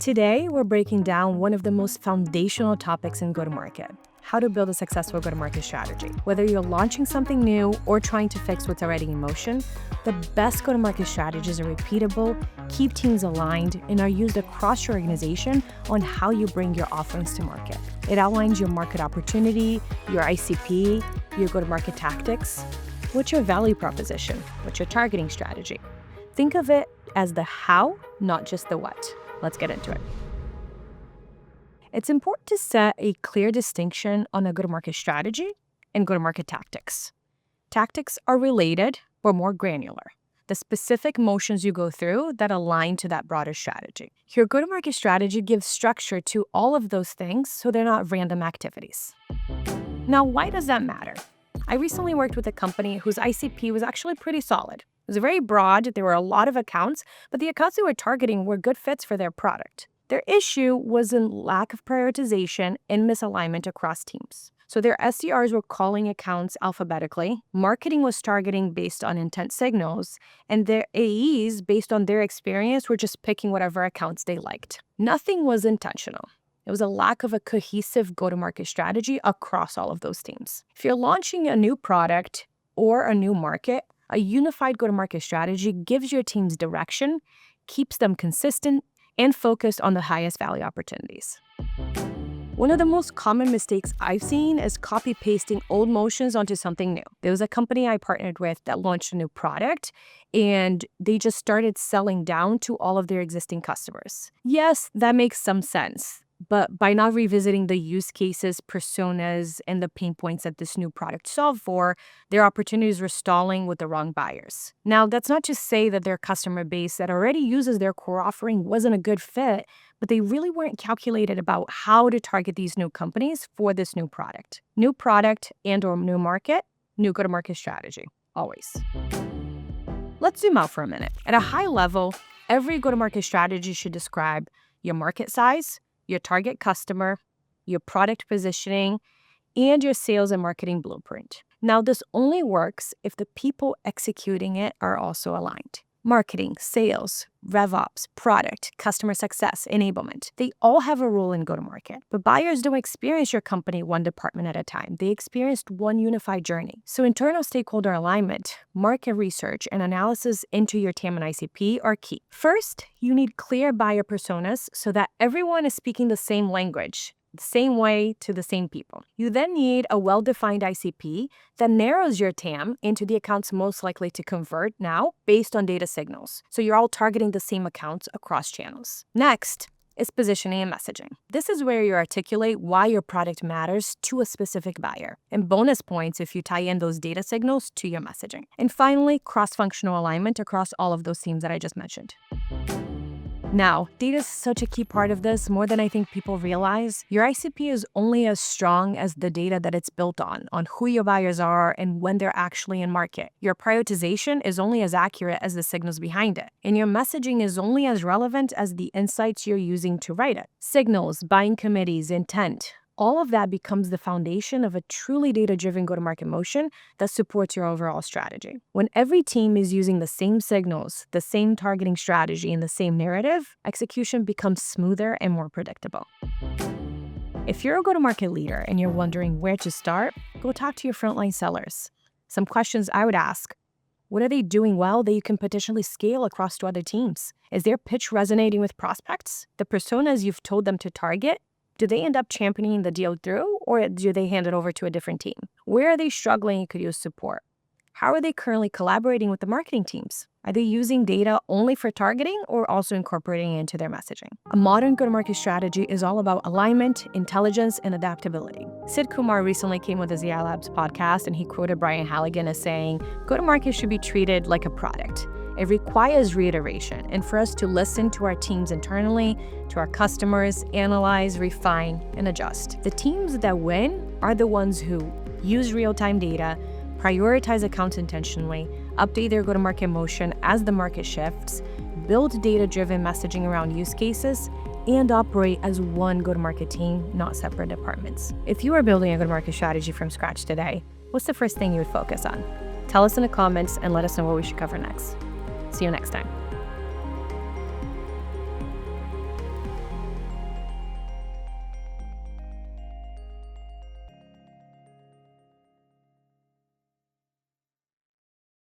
Today, we're breaking down one of the most foundational topics in go-to-market: how to build a successful go-to-market strategy. Whether you're launching something new or trying to fix what's already in motion, the best go-to-market strategies are repeatable, keep teams aligned, and are used across your organization on how you bring your offerings to market. It outlines your market opportunity, your ICP, your go-to-market tactics. What's your value proposition? What's your targeting strategy? Think of it as the how, not just the what. Let's get into it. It's important to set a clear distinction on a go-to-market strategy and go-to-market tactics. Tactics are related, but more granular. The specific motions you go through that align to that broader strategy. Your go-to-market strategy gives structure to all of those things so they're not random activities. Now, why does that matter? I recently worked with a company whose ICP was actually pretty solid. It was very broad, there were a lot of accounts, but the accounts they were targeting were good fits for their product. Their issue was in lack of prioritization and misalignment across teams. So their SDRs were calling accounts alphabetically, marketing was targeting based on intent signals, and their AEs, based on their experience, were just picking whatever accounts they liked. Nothing was intentional. It was a lack of a cohesive go-to-market strategy across all of those teams. If you're launching a new product or a new market, a unified go-to-market strategy gives your teams direction, keeps them consistent, and focused on the highest value opportunities. One of the most common mistakes I've seen is copy-pasting old motions onto something new. There was a company I partnered with that launched a new product, and they just started selling down to all of their existing customers. Yes, that makes some sense. But by not revisiting the use cases, personas, and the pain points that this new product solved for, their opportunities were stalling with the wrong buyers. Now, that's not to say that their customer base that already uses their core offering wasn't a good fit, but they really weren't calculated about how to target these new companies for this new product. New product and/or new market, new go-to-market strategy, always. Let's zoom out for a minute. At a high level, every go-to-market strategy should describe your market size, your target customer, your product positioning, and your sales and marketing blueprint. Now, this only works if the people executing it are also aligned. Marketing, sales, RevOps, product, customer success, enablement. They all have a role in go-to-market, but buyers don't experience your company one department at a time. They experienced one unified journey. So internal stakeholder alignment, market research, and analysis into your TAM and ICP are key. First, you need clear buyer personas so that everyone is speaking the same language, the same way to the same people. You then need a well-defined ICP that narrows your TAM into the accounts most likely to convert now based on data signals. So you're all targeting the same accounts across channels. Next is positioning and messaging. This is where you articulate why your product matters to a specific buyer, and bonus points if you tie in those data signals to your messaging. And finally, cross-functional alignment across all of those teams that I just mentioned. Now, data is such a key part of this, more than I think people realize. Your ICP is only as strong as the data that it's built on who your buyers are and when they're actually in market. Your prioritization is only as accurate as the signals behind it. And your messaging is only as relevant as the insights you're using to write it. Signals, buying committees, intent. All of that becomes the foundation of a truly data-driven go-to-market motion that supports your overall strategy. When every team is using the same signals, the same targeting strategy, and the same narrative, execution becomes smoother and more predictable. If you're a go-to-market leader and you're wondering where to start, go talk to your frontline sellers. Some questions I would ask: what are they doing well that you can potentially scale across to other teams? Is their pitch resonating with prospects? The personas you've told them to target, do they end up championing the deal through, or do they hand it over to a different team? Where are they struggling and could use support? How are they currently collaborating with the marketing teams? Are they using data only for targeting or also incorporating it into their messaging? A modern go-to-market strategy is all about alignment, intelligence, and adaptability. Sid Kumar recently came with the ZI Labs podcast, and he quoted Brian Halligan as saying, "Go-to-market should be treated like a product. It requires reiteration, and for us to listen to our teams internally, to our customers, analyze, refine, and adjust. The teams that win are the ones who use real-time data, prioritize accounts intentionally, update their go-to-market motion as the market shifts, build data-driven messaging around use cases, and operate as one go-to-market team, not separate departments." If you are building a go-to-market strategy from scratch today, what's the first thing you would focus on? Tell us in the comments and let us know what we should cover next. See you next time.